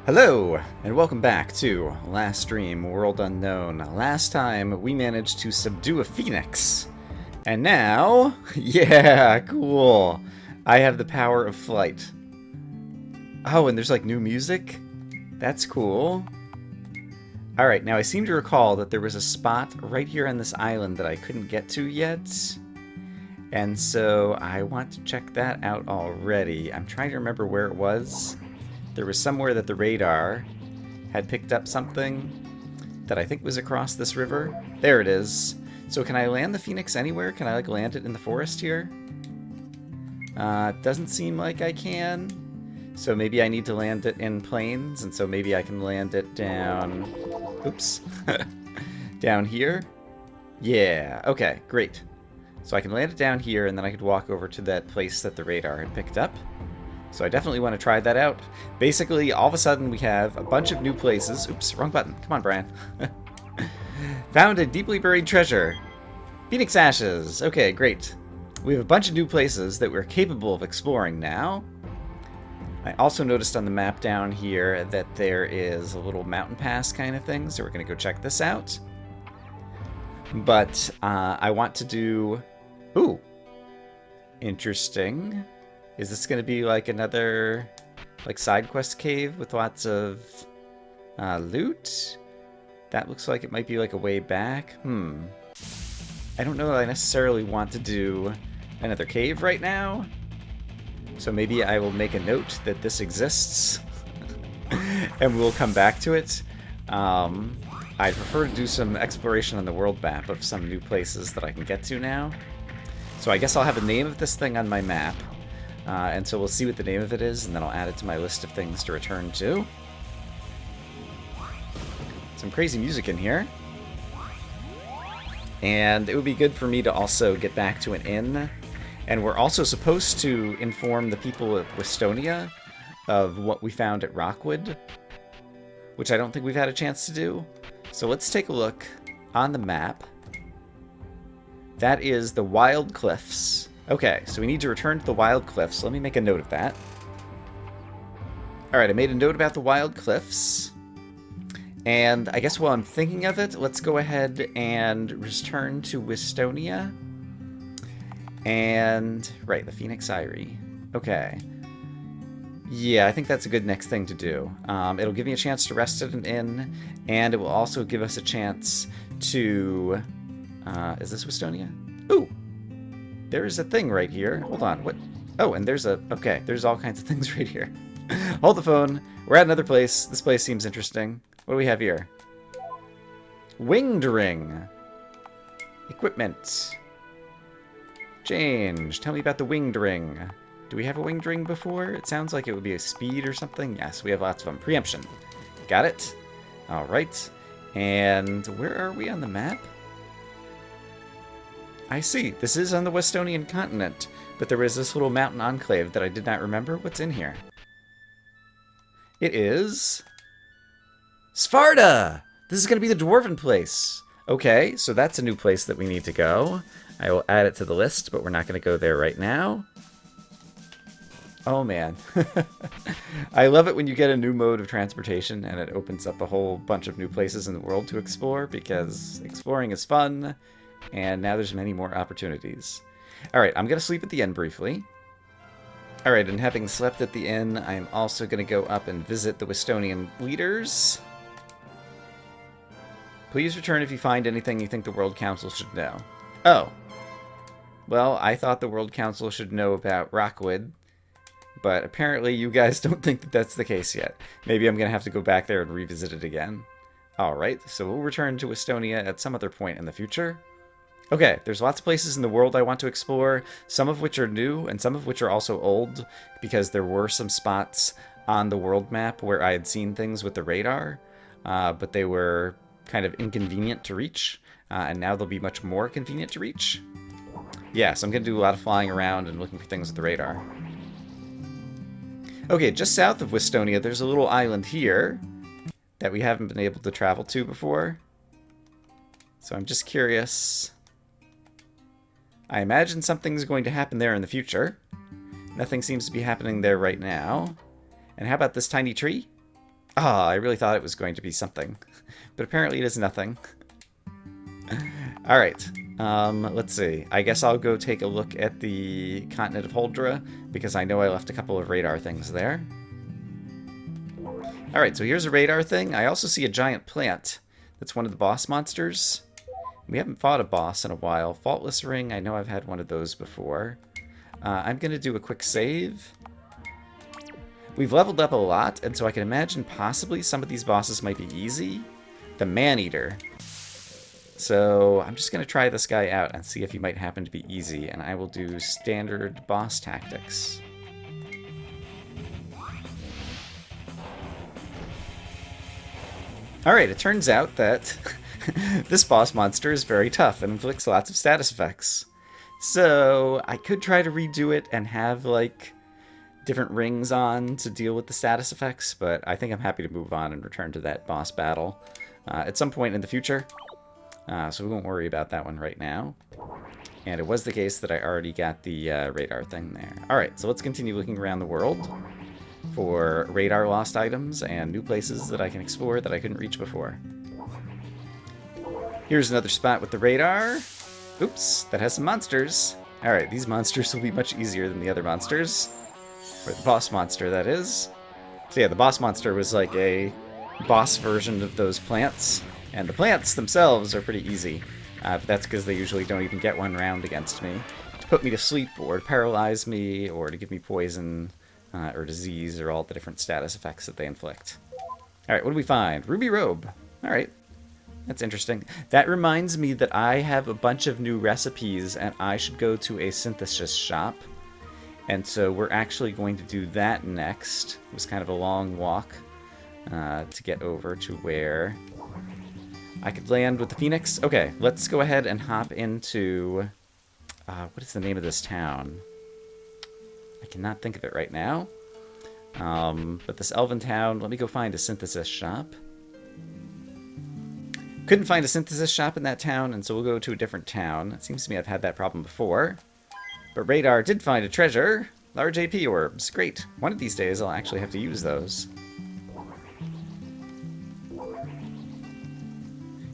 Hello, and welcome back to Last Stream World Unknown. Last time, we managed to subdue a phoenix. And now, yeah, cool. I have the power of flight. Oh, and there's like new music? That's cool. Alright, now I seem to recall that there was a spot right here on this island that I couldn't get to yet. And so I want to check that out already. I'm trying to remember where it was. There was somewhere that the radar had picked up something that I think was across this river. There it is. So can I land the Phoenix anywhere? Can I like land it in the forest here? Doesn't seem like I can. So maybe I need to land it in plains, and so maybe I can land it down... Oops. Down here? Yeah, okay, great. So I can land it down here, and then I could walk over to that place that the radar had picked up. So I definitely want to try that out. Basically, all of a sudden we have a bunch of new places. Oops, wrong button. Come on, Brian. Found a deeply buried treasure. Phoenix Ashes. Okay, great. We have a bunch of new places that we're capable of exploring now. I also noticed on the map down here that there is a little mountain pass kind of thing, so we're going to go check this out. But I want to do... Ooh. Interesting. Is this going to be like another like side quest cave with lots of loot? That looks like it might be like a way back. I don't know that I necessarily want to do another cave right now. So maybe I will make a note that this exists and we'll come back to it. I'd prefer to do some exploration on the world map of some new places that I can get to now. So I guess I'll have a name of this thing on my map. And so we'll see what the name of it is, and then I'll add it to my list of things to return to. Some crazy music in here. And it would be good for me to also get back to an inn. And we're also supposed to inform the people of Westonia of what we found at Rockwood, which I don't think we've had a chance to do. So let's take a look on the map. That is the Wild Cliffs. Okay, so we need to return to the Wild Cliffs. Let me make a note of that. Alright, I made a note about the Wild Cliffs. And I guess while I'm thinking of it, let's go ahead and return to Westonia. And, right, the Phoenix Eyrie. Okay. Yeah, I think that's a good next thing to do. It'll give me a chance to rest at an inn, and it will also give us a chance to... is this Westonia? Ooh! There is a thing right here. Hold on, what? Oh, and there's a... Okay, there's all kinds of things right here. Hold the phone. We're at another place. This place seems interesting. What do we have here? Winged ring. Equipment. Change. Tell me about the winged ring. Do we have a winged ring before? It sounds like it would be a speed or something. Yes, we have lots of them. Preemption. Got it. All right. And where are we on the map? I see. This is on the Westonian continent, but there was this little mountain enclave that I did not remember. What's in here? It is... Sparta! This is going to be the Dwarven place. Okay, so that's a new place that we need to go. I will add it to the list, but we're not going to go there right now. Oh, man. I love it when you get a new mode of transportation and it opens up a whole bunch of new places in the world to explore, because exploring is fun. And now there's many more opportunities. Alright, I'm going to sleep at the inn briefly. Alright, and having slept at the inn, I'm also going to go up and visit the Westonian leaders. Please return if you find anything you think the World Council should know. Oh. Well, I thought the World Council should know about Rockwood, but apparently you guys don't think that that's the case yet. Maybe I'm going to have to go back there and revisit it again. Alright, so we'll return to Westonia at some other point in the future. Okay, there's lots of places in the world I want to explore, some of which are new, and some of which are also old, because there were some spots on the world map where I had seen things with the radar, but they were kind of inconvenient to reach, and now they'll be much more convenient to reach. Yeah, so I'm going to do a lot of flying around and looking for things with the radar. Okay, just south of Westonia, there's a little island here that we haven't been able to travel to before. So I'm just curious... I imagine something's going to happen there in the future. Nothing seems to be happening there right now. And how about this tiny tree? Ah, I really thought it was going to be something. But apparently it is nothing. Alright. Let's see. I guess I'll go take a look at the continent of Holdra, because I know I left a couple of radar things there. Alright, so here's a radar thing. I also see a giant plant. That's one of the boss monsters. We haven't fought a boss in a while. Faultless Ring, I know I've had one of those before. I'm going to do a quick save. We've leveled up a lot, and so I can imagine possibly some of these bosses might be easy. The Man-Eater. So I'm just going to try this guy out and see if he might happen to be easy, and I will do standard boss tactics. Alright, it turns out that this boss monster is very tough and inflicts lots of status effects. So I could try to redo it and have, like, different rings on to deal with the status effects, but I think I'm happy to move on and return to that boss battle at some point in the future. So we won't worry about that one right now. And it was the case that I already got the radar thing there. Alright, so let's continue looking around the world for radar lost items and new places that I can explore that I couldn't reach before. Here's another spot with the radar. Oops, that has some monsters. Alright, these monsters will be much easier than the other monsters. Or the boss monster, that is. So yeah, the boss monster was like a boss version of those plants. And the plants themselves are pretty easy. But that's because they usually don't even get one round against me. To put me to sleep, or to paralyze me, or to give me poison, or disease, or all the different status effects that they inflict. Alright, what do we find? Ruby Robe. Alright. That's interesting. That reminds me that I have a bunch of new recipes, and I should go to a synthesis shop. And so we're actually going to do that next. It was kind of a long walk to get over to where I could land with the Phoenix. Okay, let's go ahead and hop into... what is the name of this town? I cannot think of it right now. But this elven town, let me go find a synthesis shop. Couldn't find a synthesis shop in that town, and so we'll go to a different town. It seems to me I've had that problem before. But Radar did find a treasure. Large AP orbs. Great. One of these days I'll actually have to use those.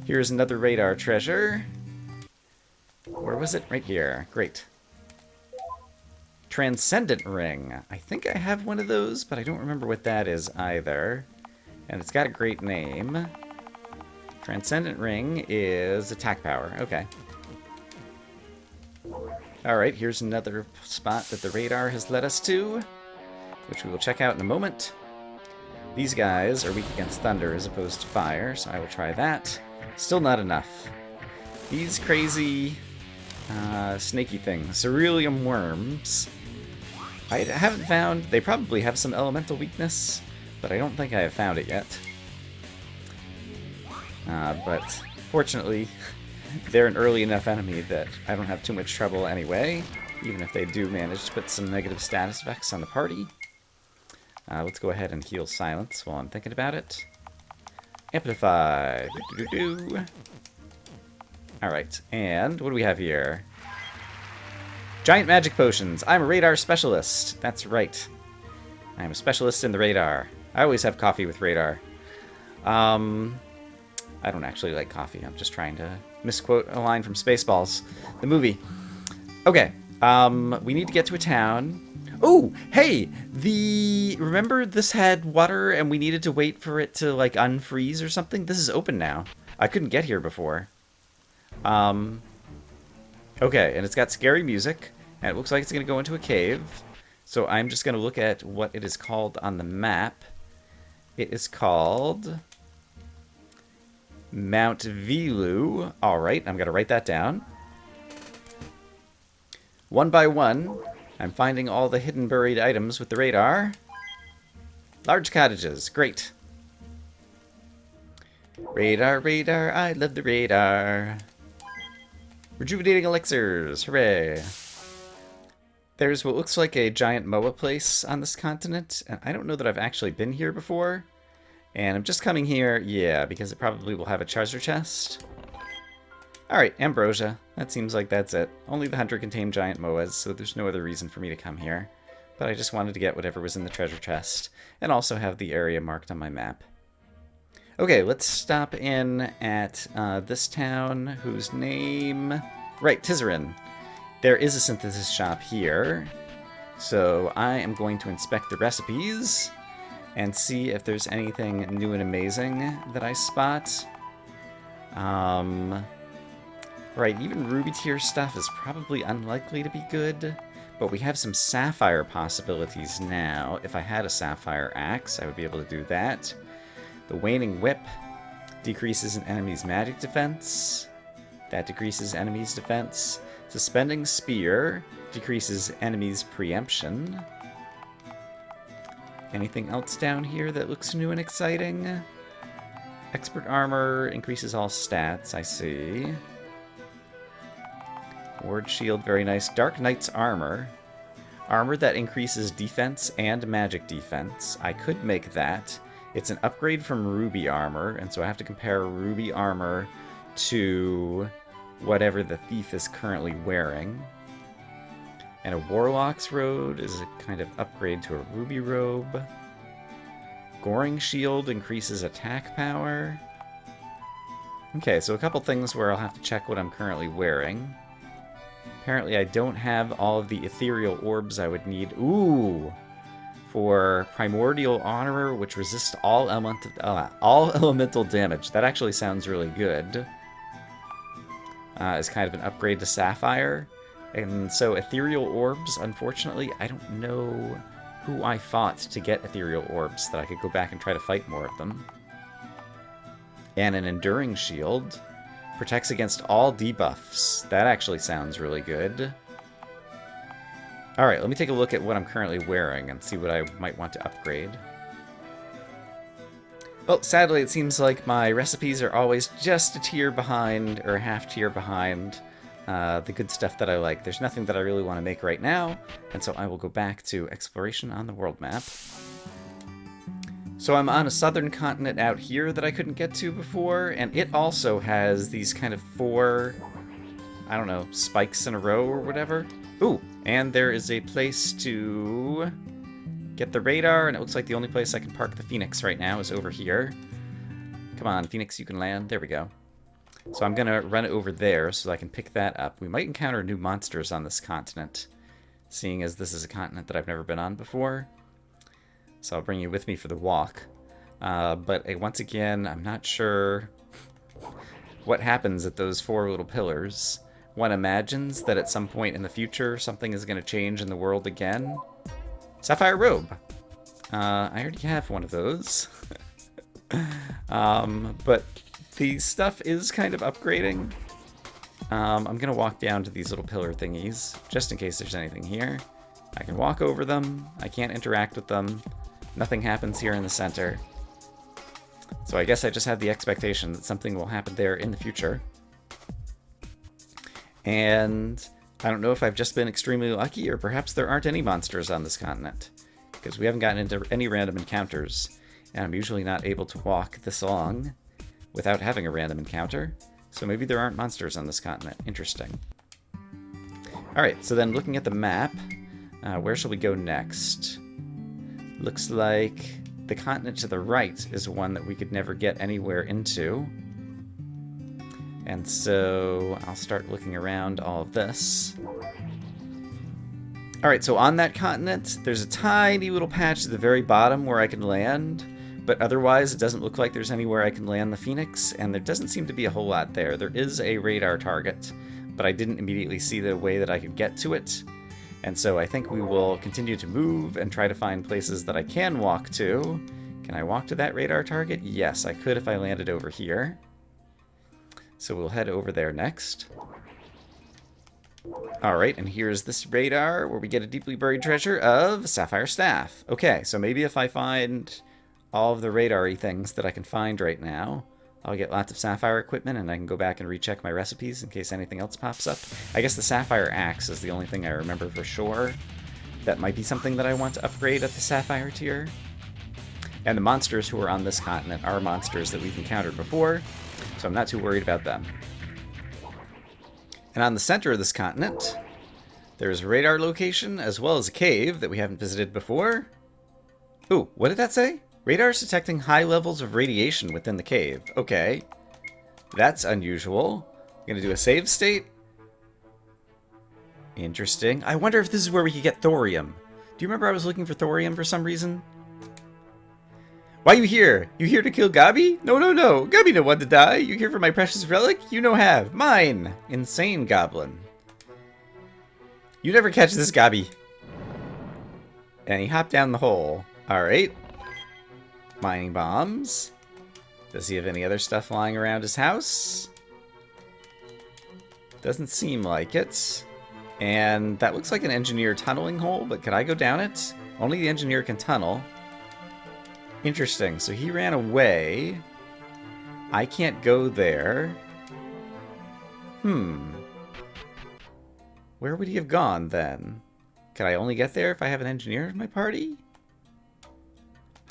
Here's another radar treasure. Where was it? Right here. Great. Transcendent Ring. I think I have one of those, but I don't remember what that is either. And it's got a great name. Transcendent Ring is attack power. Okay. Alright, here's another spot that the radar has led us to, which we will check out in a moment. These guys are weak against thunder as opposed to fire, so I will try that. Still not enough. These crazy snaky things, cerulean worms, I haven't found... They probably have some elemental weakness, but I don't think I have found it yet. But fortunately, they're an early enough enemy that I don't have too much trouble anyway, even if they do manage to put some negative status effects on the party. Let's go ahead and heal Silence while I'm thinking about it. Amplify. Alright, and what do we have here? Giant magic potions. I'm a radar specialist. That's right. I'm a specialist in the radar. I always have coffee with radar. I don't actually like coffee. I'm just trying to misquote a line from Spaceballs, the movie. Okay, we need to get to a town. Oh, hey! Remember this had water and we needed to wait for it to, like, unfreeze or something? This is open now. I couldn't get here before. Okay, and it's got scary music, and it looks like it's going to go into a cave. So I'm just going to look at what it is called on the map. It is called Mount Vilu. Alright, I'm going to write that down. One by one, I'm finding all the hidden buried items with the radar. Large cottages, great. Radar, radar, I love the radar. Rejuvenating elixirs, hooray. There's what looks like a giant Moa place on this continent, and I don't know that I've actually been here before. And I'm just coming here, yeah, because it probably will have a treasure chest. Alright, Ambrosia. That seems like that's it. Only the hunter can tame giant Moas, so there's no other reason for me to come here. But I just wanted to get whatever was in the treasure chest, and also have the area marked on my map. Okay, let's stop in at this town, whose name... Right, Tizarin. There is a synthesis shop here, so I am going to inspect the recipes and see if there's anything new and amazing that I spot. Right, even ruby tier stuff is probably unlikely to be good, but we have some sapphire possibilities now. If I had a sapphire axe, I would be able to do that. The waning whip decreases an enemy's magic defense. That decreases enemies' defense. Suspending spear decreases enemies' preemption. Anything else down here that looks new and exciting? Expert armor increases all stats, I see. Ward shield, very nice. Dark Knight's armor. Armor that increases defense and magic defense. I could make that. It's an upgrade from ruby armor, and so I have to compare ruby armor to whatever the thief is currently wearing. And a warlock's robe is a kind of upgrade to a ruby robe. Goring shield increases attack power. Okay, so a couple things where I'll have to check what I'm currently wearing. Apparently I don't have all of the ethereal orbs I would need. Ooh! For Primordial Armor, which resists all elemental damage. That actually sounds really good. It's kind of an upgrade to Sapphire. And so Ethereal Orbs, unfortunately, I don't know who I fought to get Ethereal Orbs, that I could go back and try to fight more of them. And an Enduring Shield. Protects against all debuffs. That actually sounds really good. Alright, let me take a look at what I'm currently wearing and see what I might want to upgrade. Well, sadly, it seems like my recipes are always just a tier behind, or a half tier behind, the good stuff that I like. There's nothing that I really want to make right now, and so I will go back to exploration on the world map. So I'm on a southern continent out here that I couldn't get to before, and it also has these kind of 4, I don't know, spikes in a row or whatever. Ooh, and there is a place to get the radar, and it looks like the only place I can park the Phoenix right now is over here. Come on, Phoenix, you can land. There we go. So I'm going to run over there so I can pick that up. We might encounter new monsters on this continent, seeing as this is a continent that I've never been on before. So I'll bring you with me for the walk. But once again, I'm not sure what happens at those 4 little pillars. One imagines that at some point in the future, something is going to change in the world again. Sapphire Robe. I already have one of those. But the stuff is kind of upgrading. I'm going to walk down to these little pillar thingies, just in case there's anything here. I can walk over them. I can't interact with them. Nothing happens here in the center. So I guess I just had the expectation that something will happen there in the future. And I don't know if I've just been extremely lucky, or perhaps there aren't any monsters on this continent, because we haven't gotten into any random encounters, and I'm usually not able to walk this long without having a random encounter, so maybe there aren't monsters on this continent. Interesting. Alright, so then looking at the map, where shall we go next? Looks like the continent to the right is one that we could never get anywhere into. And so I'll start looking around all of this. Alright, so on that continent, there's a tiny little patch at the very bottom where I can land, but otherwise it doesn't look like there's anywhere I can land the Phoenix, and there doesn't seem to be a whole lot there. There is a radar target, but I didn't immediately see the way that I could get to it. And so I think we will continue to move and try to find places that I can walk to. Can I walk to that radar target? Yes, I could if I landed over here. So we'll head over there next. Alright, and here's this radar where we get a deeply buried treasure of Sapphire Staff. Okay, so maybe if I find all of the radar-y things that I can find right now, I'll get lots of Sapphire equipment, and I can go back and recheck my recipes in case anything else pops up. I guess the Sapphire Axe is the only thing I remember for sure. That might be something that I want to upgrade at the Sapphire tier. And the monsters who are on this continent are monsters that we've encountered before, so I'm not too worried about them. And on the center of this continent, there's a radar location as well as a cave that we haven't visited before. Ooh, what did that say? Radar is detecting high levels of radiation within the cave. Okay. That's unusual. I'm gonna do a save state. Interesting. I wonder if this is where we could get thorium. Do you remember I was looking for thorium for some reason? Why you here? You here to kill Gabi? No, no, no. Gabi no want to die. You here for my precious relic? You no have. Mine. Insane goblin. You never catch this, Gabi. And he hopped down the hole. Alright. Mining bombs. Does he have any other stuff lying around his house? Doesn't seem like it. And that looks like an engineer tunneling hole, but could I go down it? Only the engineer can tunnel. Interesting. So he ran away. I can't go there. Where would he have gone then? Could I only get there if I have an engineer in my party?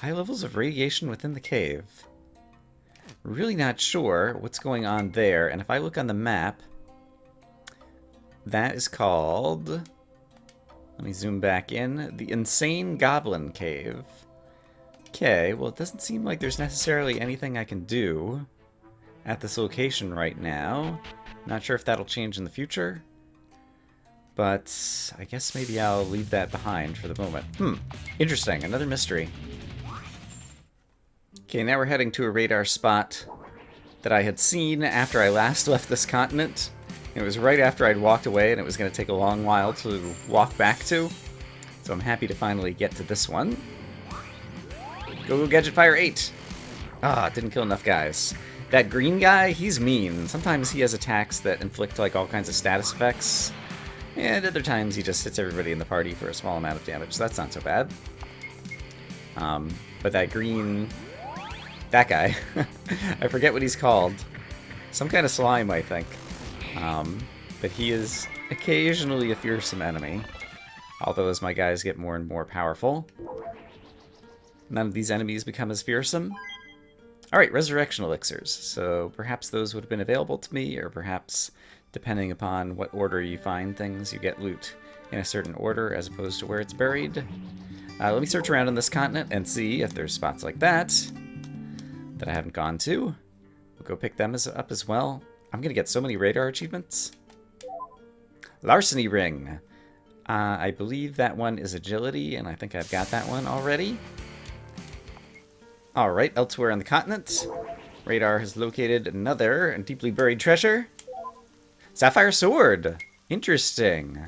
High levels of radiation within the cave. Really not sure what's going on there. And if I look on the map, that is called... Let me zoom back in. The Insane Goblin Cave. Okay, well it doesn't seem like there's necessarily anything I can do at this location right now. Not sure if that'll change in the future. But I guess maybe I'll leave that behind for the moment. Interesting. Another mystery. Okay, now we're heading to a radar spot that I had seen after I last left this continent. It was right after I'd walked away, and it was going to take a long while to walk back to. So I'm happy to finally get to this one. Go Gadget Fire 8! Ah, didn't kill enough guys. That green guy, he's mean. Sometimes he has attacks that inflict like all kinds of status effects. And other times he just hits everybody in the party for a small amount of damage, so that's not so bad. But that green... That guy. I forget what he's called. Some kind of slime, I think. But he is occasionally a fearsome enemy. Although as my guys get more and more powerful, none of these enemies become as fearsome. Alright, resurrection elixirs. So perhaps those would have been available to me, or perhaps, depending upon what order you find things, you get loot in a certain order as opposed to where it's buried. Let me search around on this continent and see if there's spots like that I haven't gone to. We'll go pick them up as well. I'm gonna get so many radar achievements. Larceny ring. I believe that one is agility, and I think I've got that one already. Alright, elsewhere on the continent, radar has located another deeply buried treasure. Sapphire sword! Interesting.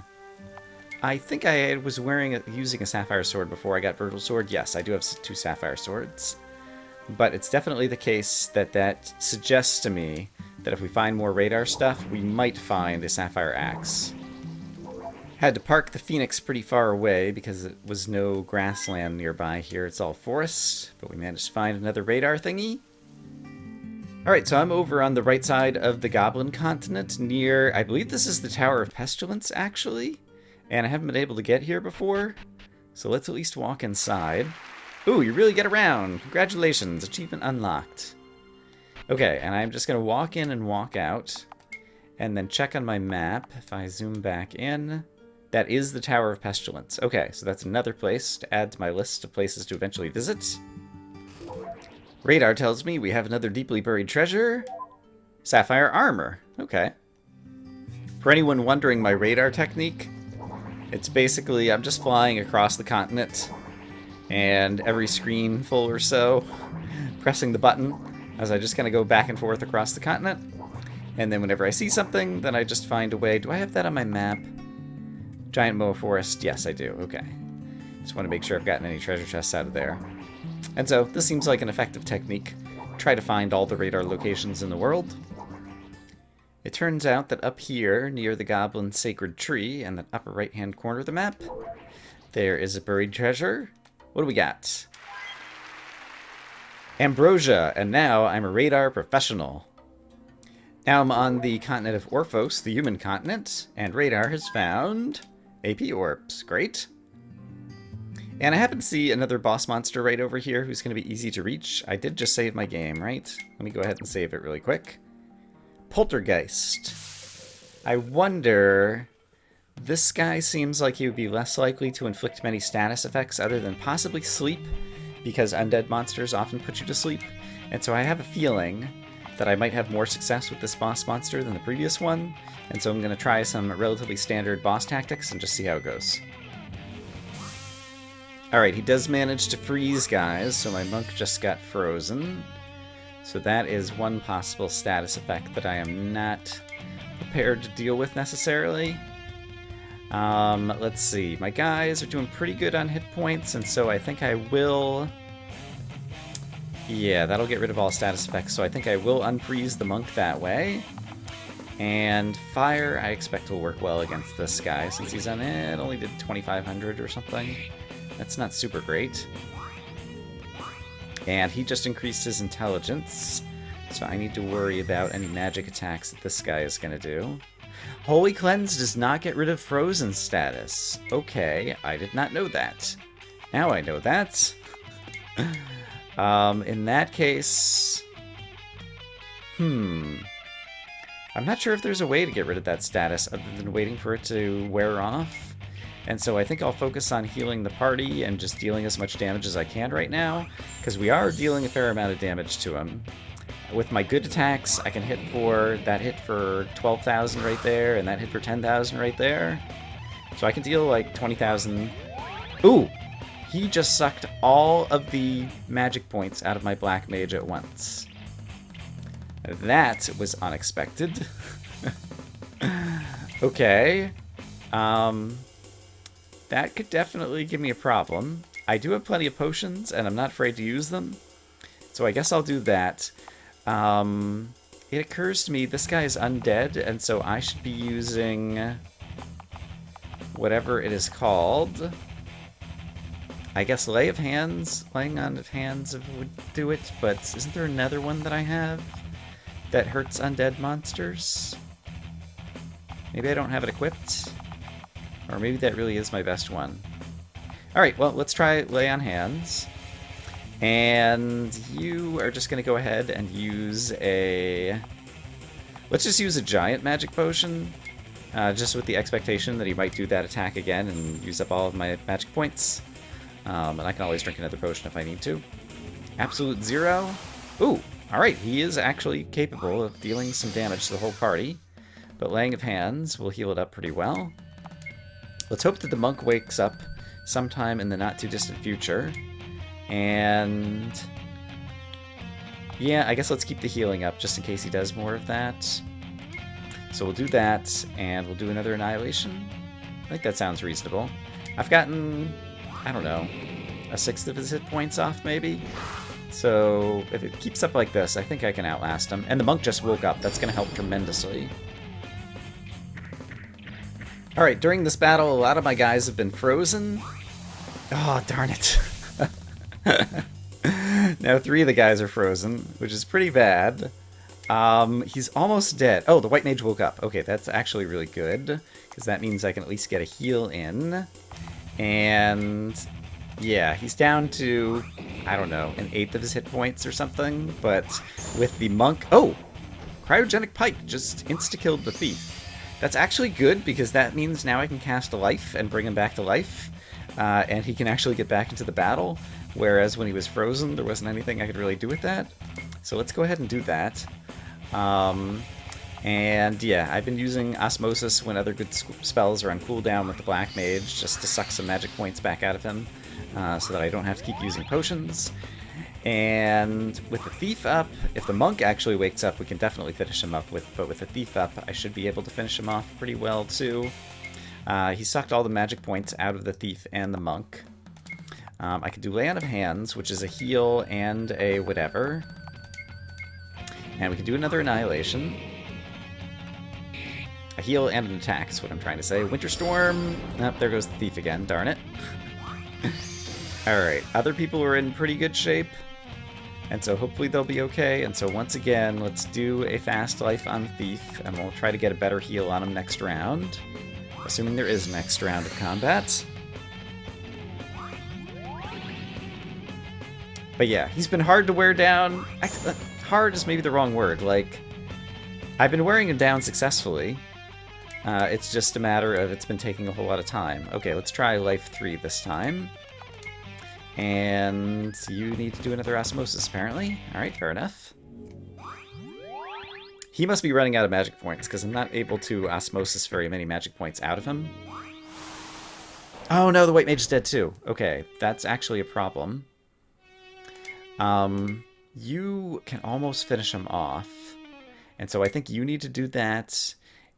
I think I was using a sapphire sword before I got Virtual Sword. Yes, I do have 2 sapphire swords. But it's definitely the case that suggests to me that if we find more radar stuff, we might find a sapphire axe. Had to park the Phoenix pretty far away because it was no grassland nearby here. It's all forest, but we managed to find another radar thingy. Alright, so I'm over on the right side of the Goblin continent near, I believe this is the Tower of Pestilence, actually. And I haven't been able to get here before, so let's at least walk inside. Ooh, you really get around! Congratulations, achievement unlocked. Okay, and I'm just going to walk in and walk out, and then check on my map. If I zoom back in, that is the Tower of Pestilence. Okay, so that's another place to add to my list of places to eventually visit. Radar tells me we have another deeply buried treasure. Sapphire armor. Okay. For anyone wondering my radar technique, it's basically I'm just flying across the continent, and every screen full or so, pressing the button as I just kind of go back and forth across the continent. And then whenever I see something, then I just find a way. Do I have that on my map? Giant Moa Forest. Yes, I do. Okay. Just want to make sure I've gotten any treasure chests out of there. And so this seems like an effective technique. Try to find all the radar locations in the world. It turns out that up here, near the Goblin Sacred Tree, in the upper right-hand corner of the map, there is a buried treasure. What do we got? Ambrosia, and now I'm a radar professional. Now I'm on the continent of Orphos, the human continent, and radar has found AP orbs. Great. And I happen to see another boss monster right over here who's going to be easy to reach. I did just save my game, right? Let me go ahead and save it really quick. Poltergeist. I wonder... This guy seems like he would be less likely to inflict many status effects other than possibly sleep because undead monsters often put you to sleep. And so I have a feeling that I might have more success with this boss monster than the previous one. And so I'm going to try some relatively standard boss tactics and just see how it goes. Alright, he does manage to freeze guys, so my monk just got frozen. So that is one possible status effect that I am not prepared to deal with necessarily. Let's see. My guys are doing pretty good on hit points, and so I think I will... Yeah, that'll get rid of all status effects, so I think I will unfreeze the monk that way. And fire, I expect will work well against this guy, since he's on it. It only did 2,500 or something. That's not super great. And he just increased his intelligence, so I need to worry about any magic attacks that this guy is going to do. Holy Cleanse does not get rid of frozen status. Okay, I did not know that. Now I know that. In that case... I'm not sure if there's a way to get rid of that status other than waiting for it to wear off. And so I think I'll focus on healing the party and just dealing as much damage as I can right now, because we are dealing a fair amount of damage to him. With my good attacks, I can hit for that hit for 12,000 right there, and that hit for 10,000 right there. So I can deal like 20,000. Ooh! He just sucked all of the magic points out of my black mage at once. That was unexpected. Okay. That could definitely give me a problem. I do have plenty of potions, and I'm not afraid to use them. So I guess I'll do that. It occurs to me this guy is undead, and so I should be using whatever it is called. I guess Lay of Hands, laying on of hands would do it, but isn't there another one that I have that hurts undead monsters? Maybe I don't have it equipped? Or maybe that really is my best one. Alright, well, let's try Lay on Hands. And you are just going to go ahead and use a... Let's just use a giant magic potion. Just with the expectation that he might do that attack again and use up all of my magic points. And I can always drink another potion if I need to. Absolute Zero. Ooh, alright, he is actually capable of dealing some damage to the whole party. But Laying of Hands will heal it up pretty well. Let's hope that the monk wakes up sometime in the not-too-distant future. And... yeah, I guess let's keep the healing up just in case he does more of that. So we'll do that, and we'll do another Annihilation. I think that sounds reasonable. I've gotten, I don't know, a sixth of his hit points off, maybe? So if it keeps up like this, I think I can outlast him. And the monk just woke up. That's going to help tremendously. Alright, during this battle, a lot of my guys have been frozen. Oh, darn it. Now 3 of the guys are frozen, which is pretty bad. He's almost dead. Oh, the white mage woke up. Okay, that's actually really good, because that means I can at least get a heal in. And yeah, he's down to, I don't know, an eighth of his hit points or something. But with the monk... Oh! Cryogenic Pike just insta-killed the thief. That's actually good, because that means now I can cast a life and bring him back to life. And he can actually get back into the battle, whereas when he was frozen, there wasn't anything I could really do with that. So let's go ahead and do that. And yeah, I've been using Osmosis when other good spells are on cooldown with the Black Mage, just to suck some magic points back out of him, so that I don't have to keep using potions. And with the Thief up, if the Monk actually wakes up, we can definitely finish him up. But with the Thief up, I should be able to finish him off pretty well, too. He sucked all the magic points out of the Thief and the Monk. I could do Lay on of Hands, which is a heal and a whatever. And we can do another Annihilation. A heal and an attack is what I'm trying to say. Winter Storm. Oh, there goes the Thief again. Darn it. Alright, other people are in pretty good shape. And so hopefully they'll be okay. And so once again, let's do a fast life on the Thief. And we'll try to get a better heal on him next round. Assuming there is a next round of combat. But yeah, he's been hard to wear down. Hard is maybe the wrong word. Like, I've been wearing him down successfully. It's just a matter of it's been taking a whole lot of time. Okay, let's try life 3 this time. And you need to do another osmosis, apparently. Alright, fair enough. He must be running out of magic points, because I'm not able to osmosis very many magic points out of him. Oh no, the white mage is dead too. Okay, that's actually a problem. You can almost finish him off. And so I think you need to do that.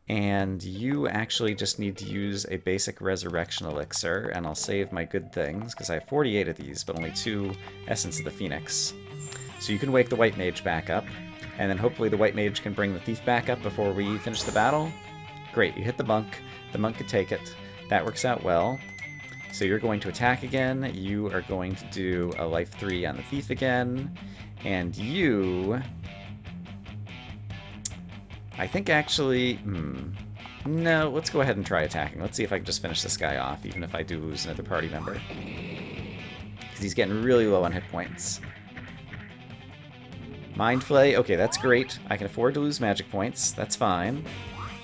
And you actually just need to use a basic resurrection elixir. And I'll save my good things, because I have 48 of these, but only 2 Essence of the Phoenix. So you can wake the white mage back up. And then hopefully the white mage can bring the thief back up before we finish the battle. Great, you hit the monk. The monk could take it. That works out well. So you're going to attack again. You are going to do a life 3 on the thief again. And you... I think actually... No, let's go ahead and try attacking. Let's see if I can just finish this guy off, even if I do lose another party member. Because he's getting really low on hit points. Mind Flay. Okay, that's great. I can afford to lose magic points. That's fine.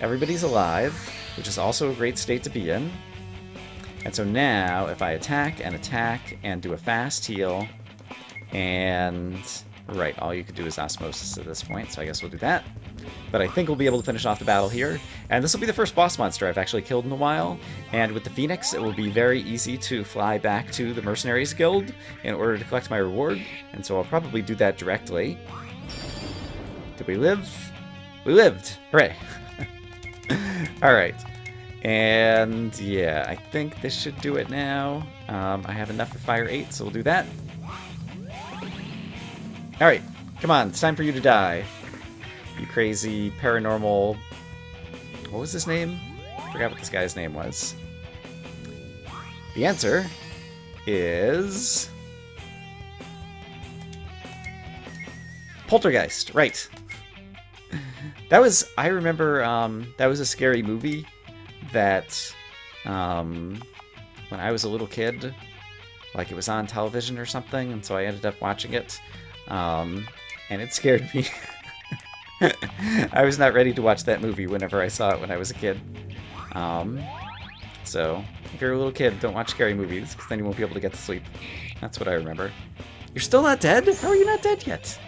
Everybody's alive, which is also a great state to be in. And so now, if I attack and do a fast heal, and... Right, all you could do is osmosis at this point, so I guess we'll do that. But I think we'll be able to finish off the battle here. And this will be the first boss monster I've actually killed in a while. And with the Phoenix, it will be very easy to fly back to the Mercenaries Guild in order to collect my reward. And so I'll probably do that directly. Did we live? We lived! Hooray! Alright. And yeah, I think this should do it now. I have enough for Fire 8, so we'll do that. Alright, come on, it's time for you to die. You crazy paranormal... What was his name? I forgot what this guy's name was. The answer is... Poltergeist, right. That was... I remember that was a scary movie that when I was a little kid, like it was on television or something, and so I ended up watching it. And it scared me. I was not ready to watch that movie whenever I saw it when I was a kid. So, if you're a little kid, don't watch scary movies, because then you won't be able to get to sleep. That's what I remember. You're still not dead? How are you not dead yet?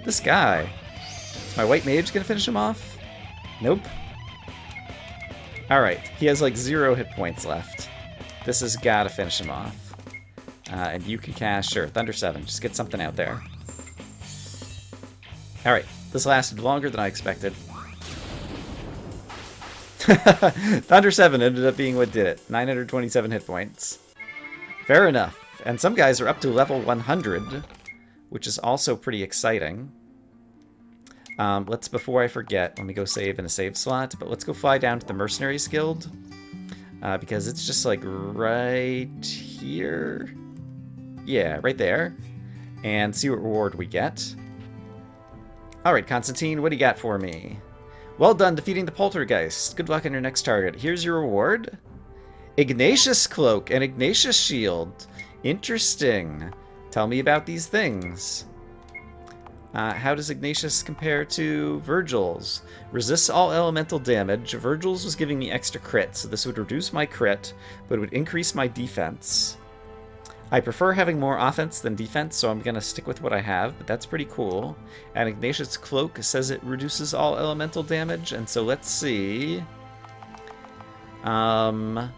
This guy. Is my white mage gonna finish him off? Nope. Alright, he has like 0 hit points left. This has gotta finish him off. And you can cast, sure, Thunder 7. Just get something out there. Alright, this lasted longer than I expected. Thunder 7 ended up being what did it. 927 hit points. Fair enough. And some guys are up to level 100, which is also pretty exciting. Before I forget, let me go save in a save slot, but let's go fly down to the Mercenaries Guild. Because it's just like right here. Yeah, right there. And see what reward we get. Alright, Constantine, what do you got for me? Well done defeating the Poltergeist. Good luck on your next target. Here's your reward. Ignatius Cloak and Ignatius Shield. Interesting. Tell me about these things. How does Ignatius compare to Virgil's? Resists all elemental damage. Virgil's was giving me extra crit, so this would reduce my crit, but it would increase my defense. I prefer having more offense than defense, so I'm going to stick with what I have, but that's pretty cool. And Ignatius' Cloak says it reduces all elemental damage, and so let's see. Right.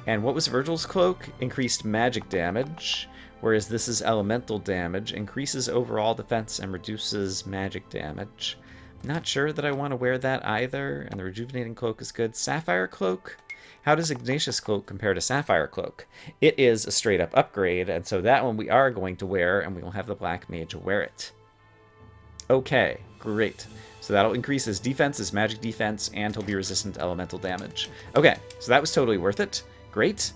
And what was Virgil's Cloak? Increased magic damage, whereas this is elemental damage. Increases overall defense and reduces magic damage. Not sure that I want to wear that either, and the Rejuvenating Cloak is good. Sapphire Cloak? How does Ignatius Cloak compare to Sapphire Cloak? It is a straight-up upgrade, and so that one we are going to wear, and we will have the Black Mage wear it. Okay, great. So that'll increase his defense, his magic defense, and he'll be resistant to elemental damage. Okay, so that was totally worth it. Great.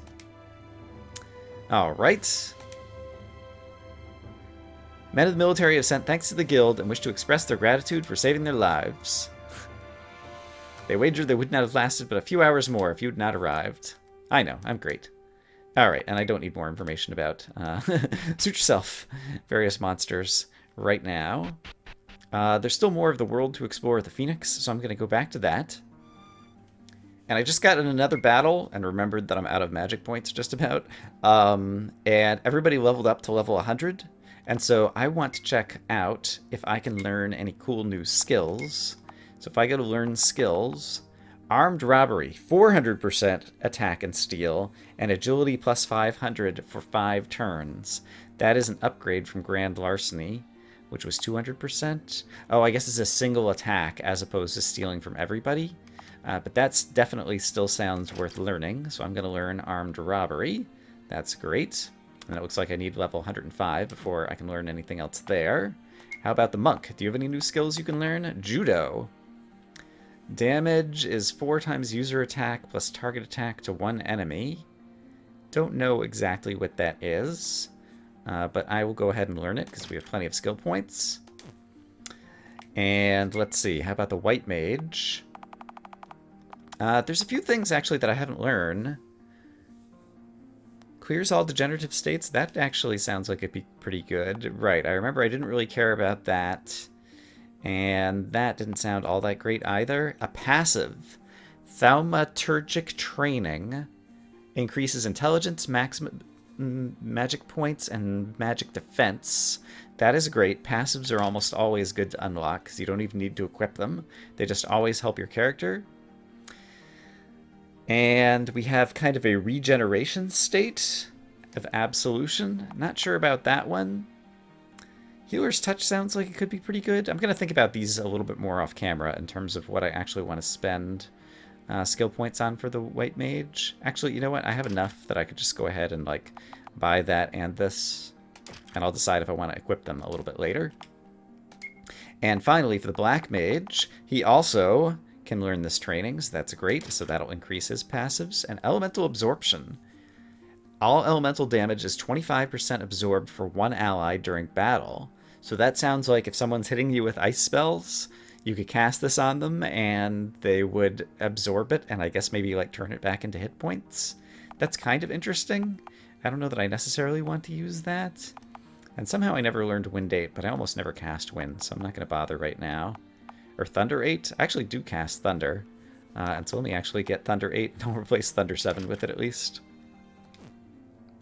Alright. Men of the military have sent thanks to the guild and wish to express their gratitude for saving their lives. They wagered they would not have lasted but a few hours more if you had not arrived. I know, I'm great. Alright, and I don't need more information about suit yourself, various monsters right now. There's still more of the world to explore at the Phoenix, so I'm going to go back to that. And I just got in another battle and remembered that I'm out of magic points just about. And everybody leveled up to level 100. And so I want to check out if I can learn any cool new skills. So if I go to learn skills, armed robbery, 400% attack and steal, and agility plus 500 for 5 turns. That is an upgrade from grand larceny, which was 200%. Oh, I guess it's a single attack as opposed to stealing from everybody. But that's definitely still sounds worth learning. So I'm going to learn armed robbery. That's great. And it looks like I need level 105 before I can learn anything else there. How about the monk? Do you have any new skills you can learn? Judo. Damage is 4 times user attack plus target attack to 1 enemy. Don't know exactly what that is. But I will go ahead and learn it because we have plenty of skill points. And let's see. How about the white mage? There's a few things actually that I haven't learned. Clears all degenerative states. That actually sounds like it'd be pretty good. Right, I remember I didn't really care about that. And that didn't sound all that great either. A passive. Thaumaturgic training. Increases intelligence, maximum magic points, and magic defense. That is great. Passives are almost always good to unlock because you don't even need to equip them. They just always help your character. And we have kind of a regeneration state of absolution. Not sure about that one. Healer's touch sounds like it could be pretty good. I'm going to think about these a little bit more off camera in terms of what I actually want to spend skill points on for the white mage. Actually, you know what? I have enough that I could just go ahead and like buy that and this. And I'll decide if I want to equip them a little bit later. And finally, for the black mage, he also can learn this training, so that's great. So that'll increase his passives. And elemental absorption. All elemental damage is 25% absorbed for 1 ally during battle. So that sounds like if someone's hitting you with ice spells, you could cast this on them and they would absorb it and I guess maybe like turn it back into hit points. That's kind of interesting. I don't know that I necessarily want to use that. And somehow I never learned Wind 8, but I almost never cast Wind, so I'm not going to bother right now. Or Thunder 8? I actually do cast Thunder. And so let me actually get Thunder 8. Don't replace Thunder 7 with it at least.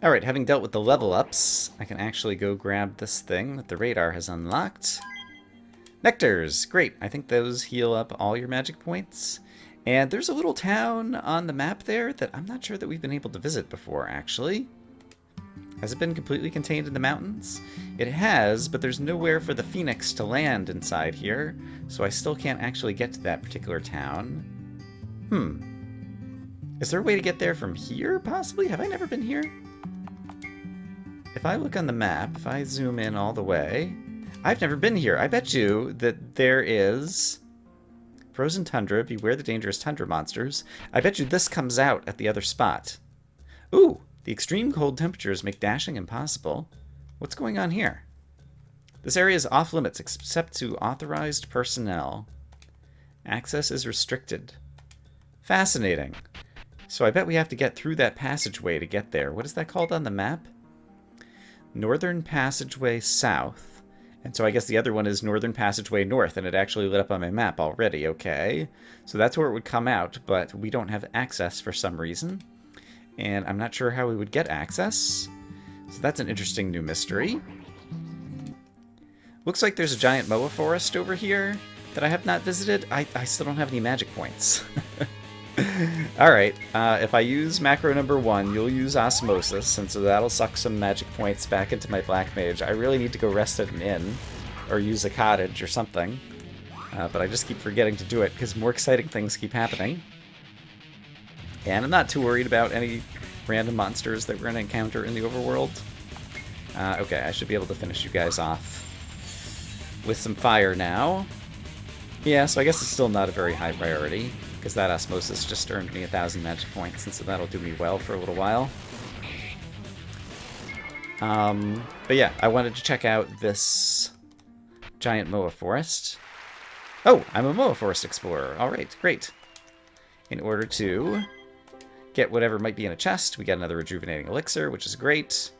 Alright, having dealt with the level ups, I can actually go grab this thing that the radar has unlocked. Nectars! Great! I think those heal up all your magic points. And there's a little town on the map there that I'm not sure that we've been able to visit before, actually. Has it been completely contained in the mountains? It has, but there's nowhere for the Phoenix to land inside here, so I still can't actually get to that particular town. Is there a way to get there from here, possibly? Have I never been here? If I look on the map, if I zoom in all the way, I've never been here. I bet you that there is frozen tundra, beware the dangerous tundra monsters. I bet you this comes out at the other spot. Ooh, the extreme cold temperatures make dashing impossible. What's going on here? This area is off limits except to authorized personnel. Access is restricted. Fascinating. So I bet we have to get through that passageway to get there. What is that called on the map? Northern Passageway South. And so I guess the other one is Northern Passageway North, and it actually lit up on my map already, okay. So that's where it would come out, but we don't have access for some reason. And I'm not sure how we would get access. So that's an interesting new mystery. Looks like there's a giant Moa forest over here that I have not visited. I still don't have any magic points. Alright, if I use macro number 1, you'll use Osmosis, and so that'll suck some magic points back into my Black Mage. I really need to go rest at an inn, or use a cottage or something. But I just keep forgetting to do it, because more exciting things keep happening. And I'm not too worried about any random monsters that we're going to encounter in the overworld. Okay, I should be able to finish you guys off with some fire now. Yeah, so I guess it's still not a very high priority, because that Osmosis just earned me 1,000 magic points, and so that'll do me well for a little while. But yeah, I wanted to check out this giant Moa forest. Oh, I'm a Moa forest explorer. Alright, great. In order to get whatever might be in a chest, we got another rejuvenating elixir, which is great.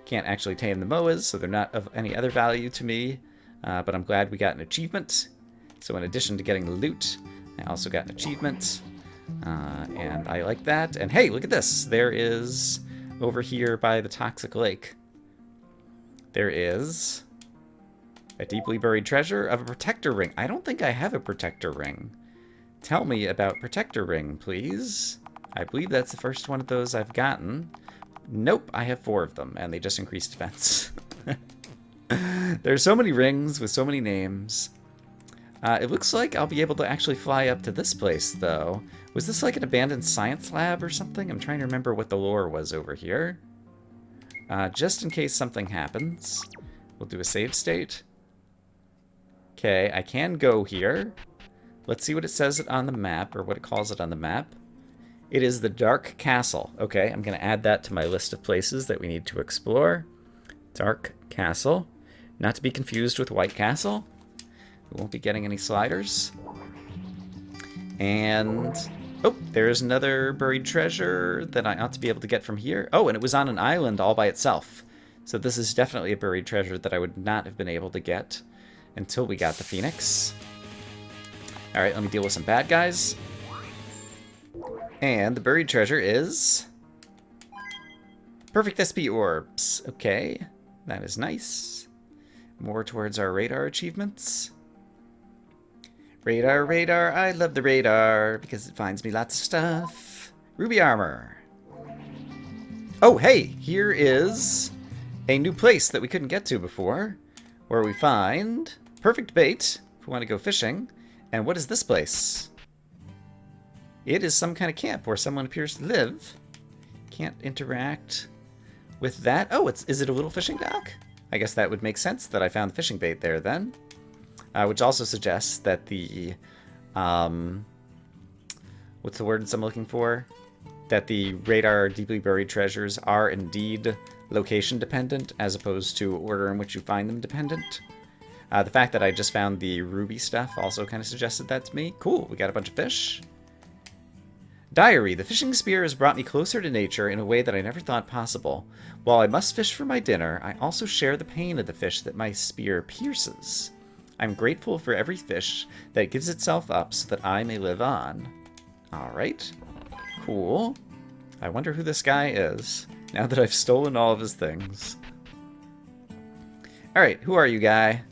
Can't actually tame the Moas, so they're not of any other value to me, but I'm glad we got an achievement. So in addition to getting the loot, I also got an achievement. And I like that. And hey, look at this. There is, over here by the Toxic Lake, there is a deeply buried treasure of a protector ring. I don't think I have a protector ring. Tell me about protector ring, please. I believe that's the first one of those I've gotten. Nope, I have 4 of them, and they just increased defense. There's so many rings with so many names. It looks like I'll be able to actually fly up to this place, though. Was this like an abandoned science lab or something? I'm trying to remember what the lore was over here. Just in case something happens, we'll do a save state. Okay, I can go here. Let's see what it says on the map, or what it calls it on the map. It is the Dark Castle. Okay, I'm going to add that to my list of places that we need to explore. Dark Castle. Not to be confused with White Castle. We won't be getting any sliders. And... oh, there's another buried treasure that I ought to be able to get from here. Oh, and it was on an island all by itself. So this is definitely a buried treasure that I would not have been able to get until we got the Phoenix. Alright, let me deal with some bad guys. And the buried treasure is... perfect SP orbs. Okay, that is nice. More towards our radar achievements. Radar, radar, I love the radar because it finds me lots of stuff. Ruby armor. Oh, hey, here is a new place that we couldn't get to before, where we find perfect bait if we want to go fishing. And what is this place? It is some kind of camp where someone appears to live. Can't interact with that. Oh, is it a little fishing dock? I guess that would make sense that I found the fishing bait there then. Which also suggests that the, what's the words I'm looking for? That the radar deeply buried treasures are indeed location dependent, as opposed to order in which you find them dependent. The fact that I just found the ruby stuff also kind of suggested that to me. Cool, we got a bunch of fish. Diary, the fishing spear has brought me closer to nature in a way that I never thought possible. While I must fish for my dinner, I also share the pain of the fish that my spear pierces. I'm grateful for every fish that gives itself up so that I may live on. Alright. Cool. I wonder who this guy is, now that I've stolen all of his things. Alright, who are you, guy?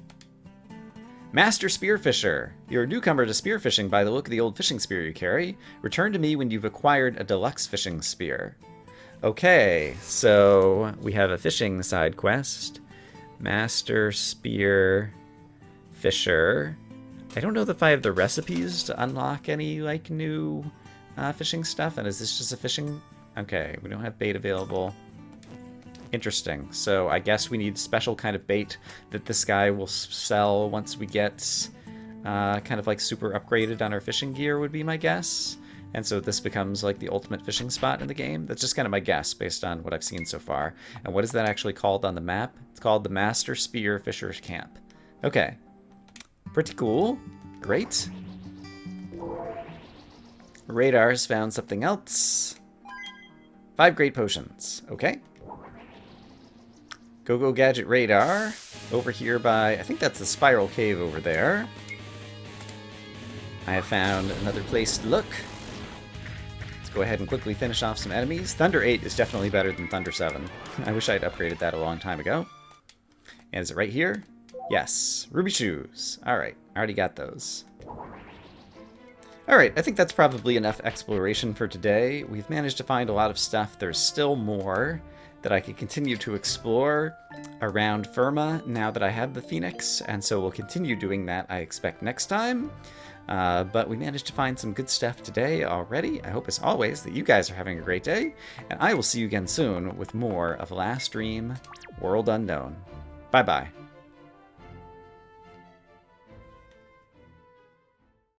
Master Spearfisher. You're a newcomer to spearfishing by the look of the old fishing spear you carry. Return to me when you've acquired a deluxe fishing spear. Okay, so we have a fishing side quest. Master Spearfisher. I don't know if I have the recipes to unlock any, like, new fishing stuff. And is this just a fishing... okay, we don't have bait available. Interesting. So I guess we need special kind of bait that this guy will sell once we get kind of like super upgraded on our fishing gear would be my guess. And so this becomes like the ultimate fishing spot in the game. That's just kind of my guess based on what I've seen so far. And what is that actually called on the map? It's called the Master Spearfisher's Camp. Okay. Pretty cool. Great. Radar has found something else. 5 great potions. Okay. Go Gadget Radar, over here by, I think that's the Spiral Cave over there. I have found another place to look. Let's go ahead and quickly finish off some enemies. Thunder 8 is definitely better than Thunder 7. I wish I'd upgraded that a long time ago. And is it right here? Yes. Ruby Shoes. Alright, I already got those. Alright, I think that's probably enough exploration for today. We've managed to find a lot of stuff. There's still more that I can continue to explore around Firma now that I have the Phoenix, and so we'll continue doing that, I expect, next time. But we managed to find some good stuff today already. I hope, as always, that you guys are having a great day, and I will see you again soon with more of Last Dream World Unknown. Bye-bye.